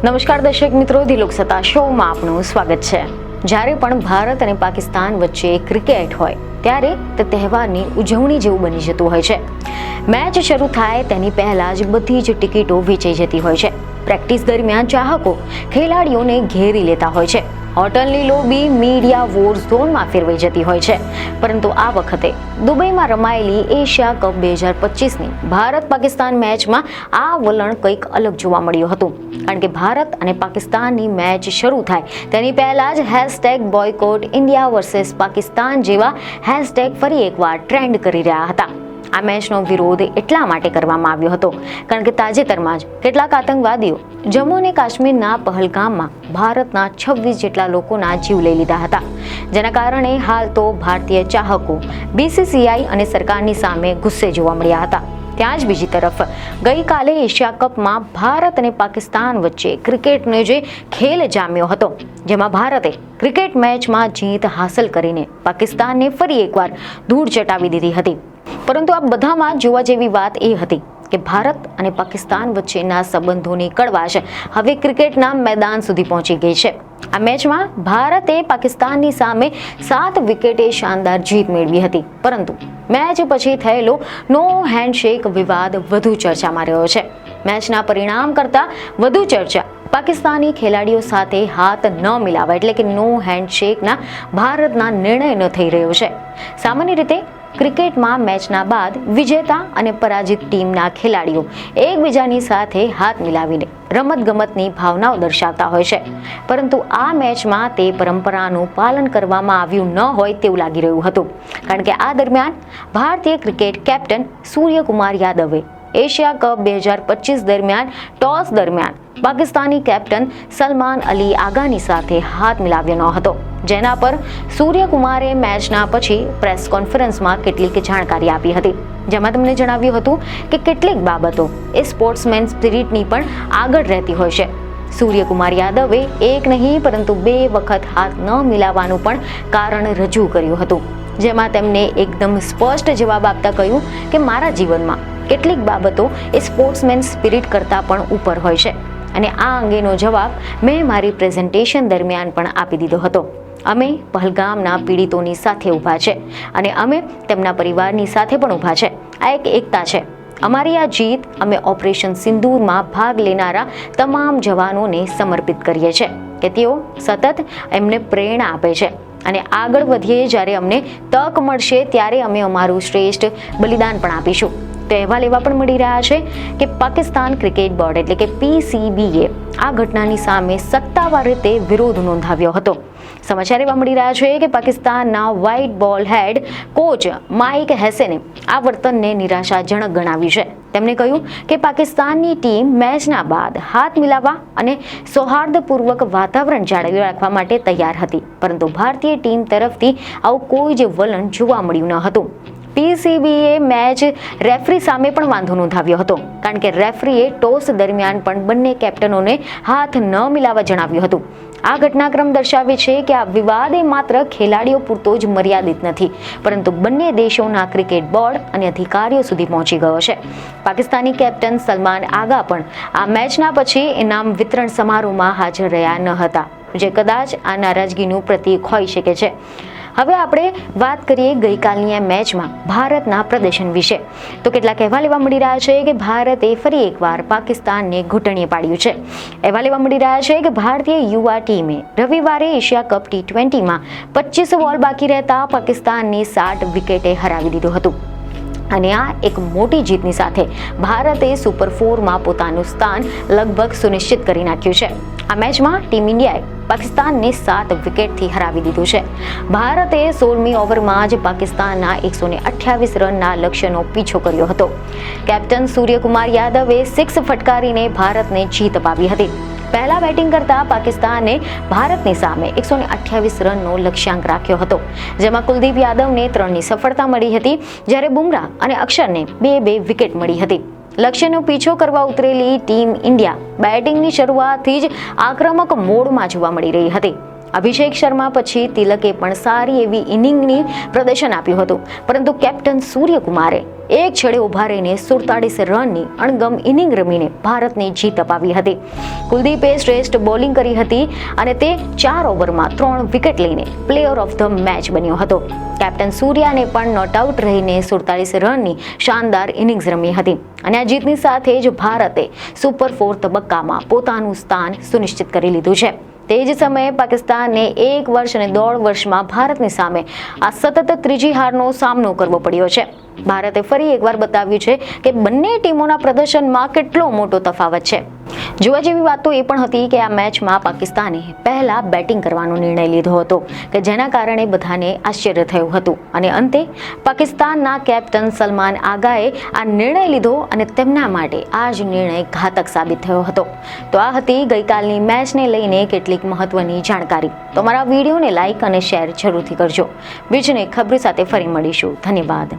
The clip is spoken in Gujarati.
નમસ્કાર દર્શક મિત્રો, દિલોક સત્તા શોમાં આપનું સ્વાગત છે. જ્યારે પણ ભારત અને પાકિસ્તાન વચ્ચે ક્રિકેટ હોય ત્યારે તે તહેવારની ઉજવણી જેવું બની જતું હોય છે. મેચ શરૂ થાય તેની પહેલા જ બધી જ ટિકિટો વેચાઈ જતી હોય છે. પ્રેક્ટિસ દરમિયાન ચાહકો ખેલાડીઓને ઘેરી લેતા હોય છે. હોટલની લોબી મીડિયા વોર ઝોનમાં ફેરવાઈ જતી હોય છે. પરંતુ આ વખતે દુબઈમાં રમાયેલી એશિયા કપ 2025ની ભારત પાકિસ્તાન મેચમાં આ વલણ કંઈક અલગ જોવા મળ્યું હતું. કારણ કે ભારત અને પાકિસ્તાનની મેચ શરૂ થાય તેની પહેલા જ #બોયકોટ ઇન્ડિયા વર્સેસ પાકિસ્તાન જેવા હેશટેગ ફરી એકવાર ટ્રેન્ડ કરી રહ્યા હતા. આ મેચનો વિરોધ એટલા માટે કરવામાં આવ્યો હતો કારણ કે તાજેતરમાં જ કેટલાક આતંકવાદીઓ જમ્મુ અને કાશ્મીરના પહલગામમાં ભારતના 26 જેટલા લોકોના જીવ લઈ લીધા હતા. જેના કારણે હાલ તો ભારતીય ચાહકો BCCI અને સરકારની સામે ગુસ્સે જોવા મળ્યા હતા. ત્યાં જ બીજી તરફ ગઈકાલે એશિયા કપમાં ભારત અને પાકિસ્તાન વચ્ચે ક્રિકેટનો જે ખેલ જામ્યો હતો, જેમાં ભારતે ક્રિકેટ મેચમાં જીત હાંસલ કરીને પાકિસ્તાનને ફરી એકવાર ધૂળ ચટાવી દીધી હતી. પરંતુ આ બધામાં જોવા જેવી વાત એ હતી કે ભારત અને પાકિસ્તાન વચ્ચેના સંબંધોની કડવાશ હવે ક્રિકેટના મેદાન સુધી પહોંચી ગઈ છે. આ મેચમાં ભારતે પાકિસ્તાનની સામે 7 વિકેટે શાનદાર જીત મેળવી હતી. પરંતુ મેચ પછી થયેલો નો હેન્ડશેક વિવાદ વધુ ચર્ચામાં રહ્યો છે. મેચના પરિણામ કરતાં વધુ ચર્ચા પાકિસ્તાની ખેલાડીઓ સાથે હાથ ન મિલાવા એટલે કે નો હેન્ડશેકના ભારતના નિર્ણયનો થઈ રહ્યો છે. સામાન્ય રીતે ક્રિકેટમાં મેચના બાદ વિજેતા અને પરાજિત ટીમના ખેલાડીઓ એકબીજાની સાથે હાથ મિલાવીને રમતગમતની ભાવનાઓ દર્શાવતા હોય છે. પરંતુ આ મેચમાં તે પરંપરાનું પાલન કરવામાં આવ્યું ન હોય તેવું લાગી રહ્યું હતું. કારણ કે આ દરમિયાન ભારતીય ક્રિકેટ કેપ્ટન સૂર્યકુમાર યાદવે એશિયા કપ 2025 દરમિયાન ટોસ દરમિયાન પાકિસ્તાની કેપ્ટન સલમાન અલી આગાની સાથે હાથ મિલાવ્યો ન હતો. જેના પર સૂર્યકુમારે મેચના પછી પ્રેસ કોન્ફરન્સમાં કેટલીક જાણકારી આપી હતી, જેમાં તેમણે જણાવ્યું હતું કે કેટલીક બાબતો એ સ્પોર્ટ્સમેન સ્પિરિટની પણ આગળ રહેતી હોય છે. સૂર્યકુમાર યાદવે એક નહીં પરંતુ 2 વખત હાથ ન મિલાવવાનું પણ કારણ રજૂ કર્યું હતું, જેમાં તેમને એકદમ સ્પષ્ટ જવાબ આપતા કહ્યું કે મારા જીવનમાં કેટલીક બાબતો એ સ્પોર્ટ્સમેન સ્પિરિટ કરતાં પણ ઉપર હોય છે અને આ અંગેનો જવાબ મેં મારી પ્રેઝન્ટેશન દરમિયાન પણ આપી દીધો હતો. અમે પહલગામના પીડિતોની સાથે ઊભા છે અને અમે તેમના પરિવારની સાથે પણ ઊભા છે. આ એક એકતા છે. અમારી આ જીત અમે ઓપરેશન સિંદૂરમાં ભાગ લેનારા તમામ જવાનોને સમર્પિત કરીએ છીએ કે તેઓ સતત એમને પ્રેરણા આપે છે અને આગળ વધીએ જ્યારે અમને તક મળશે ત્યારે અમે અમારું શ્રેષ્ઠ બલિદાન પણ આપીશું. તો અહેવાલ એવા પણ મળી રહ્યા છે કે પાકિસ્તાન ક્રિકેટ બોર્ડ એટલે કે PCBએ આ ઘટનાની સામે સત્તાવાર રીતે વિરોધ નોંધાવ્યો હતો. સમાચાર એવા મળી રહ્યા છે કે પાકિસ્તાનના વ્હાઇટ બોલ હેડ કોચ માઇક હેસને આ વર્તનને નિરાશાજનક ગણાવ્યું છે. તેમણે કહ્યું કે પાકિસ્તાનની ટીમ મેચના બાદ હાથ મિલાવવા અને સૌહાર્દપૂર્વક વાતાવરણ જાળવી રાખવા માટે તૈયાર હતી, પરંતુ ભારતીય ટીમ તરફથી આવું કોઈ જ વલણ જોવા મળ્યું ન હતું. PCBએ મેચ રેફરી સામે પણ વાંધો નોંધાવ્યો હતો, કારણ કે રેફરીએ ટોસ દરમિયાન પણ બંને કેપ્ટનોને હાથ ન મિલાવવા જણાવ્યું હતું. આ ઘટનાક્રમ દર્શાવે છે કે આ વિવાદ એ માત્ર ખેલાડીઓ પૂરતો જ મર્યાદિત નથી, પરંતુ બંને દેશોના ક્રિકેટ બોર્ડ અને અધિકારીઓ સુધી પહોંચી ગયો છે. પાકિસ્તાની કેપ્ટન સલમાન આગા પણ આ મેચના પછી ઇનામ વિતરણ સમારોહમાં હાજર રહ્યા ન હતા, જે કદાચ આ નારાજગીનું પ્રતીક હોઈ શકે છે. હવે આપણે વાત કરીએ ગઈકાલની આ મેચમાં ભારતના પ્રદર્શન વિશે. તો કેટલાક અહેવાલ એવા મળી રહ્યા છે કે ભારતે ફરી એકવાર પાકિસ્તાનને ઘૂંટણીએ પાડ્યું છે. અહેવાલ એવા મળી રહ્યા છે કે ભારતીય યુવા ટીમે રવિવારે એશિયા કપ T20માં 25 બોલ બાકી રહેતા પાકિસ્તાનને 60 વિકેટે હરાવી દીધું હતું. અને આ એક મોટી જીતની સાથે ભારતે સુપર 4માં પોતાનું સ્થાન લગભગ સુનિશ્ચિત કરી નાખ્યું છે. આ મેચમાં ટીમ ઇન્ડિયાએ પાકિસ્તાનને 7 વિકેટથી હરાવી દીધું છે. ભારતે 16મી ઓવરમાં જ પાકિસ્તાનના 128 રનના લક્ષ્યનો પીછો કર્યો હતો. કેપ્ટન સૂર્યકુમાર યાદવે 6 ફટકારીને ભારતને જીત અપાવી હતી. પહેલા બેટિંગ કરતા પાકિસ્તાને ભારતની સામે 128 રનનો લક્ષ્યાંક રાખ્યો હતો, જેમાં કુલદીપ યાદવને 3ની સફળતા મળી હતી, જ્યારે બુમરાહ અને અક્ષરને 2 વિકેટ મળી હતી. લક્ષ્યનો પીછો કરવા ઉતરેલી ટીમ ઇન્ડિયા બેટિંગની શરૂઆતથી જ આક્રમક મોડમાં જોવા મળી રહી હતી. અભિષેક શર્મા પછી તિલકે પણ સારી એવી ઇનિંગની પ્રદર્શન આપ્યું હતું, પરંતુ કેપ્ટન સૂર્યકુમારે એક છેડે ઊભા રહીને 47 રનની અણગમ ઇનિંગ રમીને ભારતને જીત અપાવી હતી. કુલદીપે શ્રેષ્ઠ બોલિંગ કરી હતી અને તે 4 ઓવરમાં 3 વિકેટ લઈને પ્લેયર ઓફ ધ મેચ બન્યો હતો. કેપ્ટન સૂર્યાને પણ નોટ આઉટ રહીને 47 રનની શાનદાર ઇનિંગ્સ રમી હતી અને આ જીતની સાથે જ ભારતે સુપર 4 તબક્કામાં પોતાનું સ્થાન સુનિશ્ચિત કરી લીધું છે. તે જ સમયે પાકિસ્તાનને 1 વર્ષ અને 1.5 વર્ષમાં ભારતની સામે આ સતત ત્રીજી હારનો સામનો કરવો પડ્યો છે. ભારતે ફરી એકવાર બતાવ્યું છે કે બંને ટીમોના પ્રદર્શનમાં કેટલો મોટો તફાવત છે. જોવા જેવી વાત તો એ પણ હતી કે આ મેચમાં પાકિસ્તાને પહેલા બેટિંગ કરવાનો નિર્ણય લીધો હતો કે જેના કારણે બધાને આશ્ચર્ય થયું હતું અને અંતે પાકિસ્તાનના કેપ્ટન સલમાન આગાએ આ નિર્ણય લીધો અને તેમના માટે આ જ નિર્ણય ઘાતક સાબિત થયો હતો. તો આ હતી ગઈકાલની મેચને લઈને કેટલીક મહત્વની જાણકારી. તો અમારા વિડીયોને લાઈક અને શેર જરૂરથી કરજો. બીજને ખબર સાથે ફરી મળીશું. ધન્યવાદ.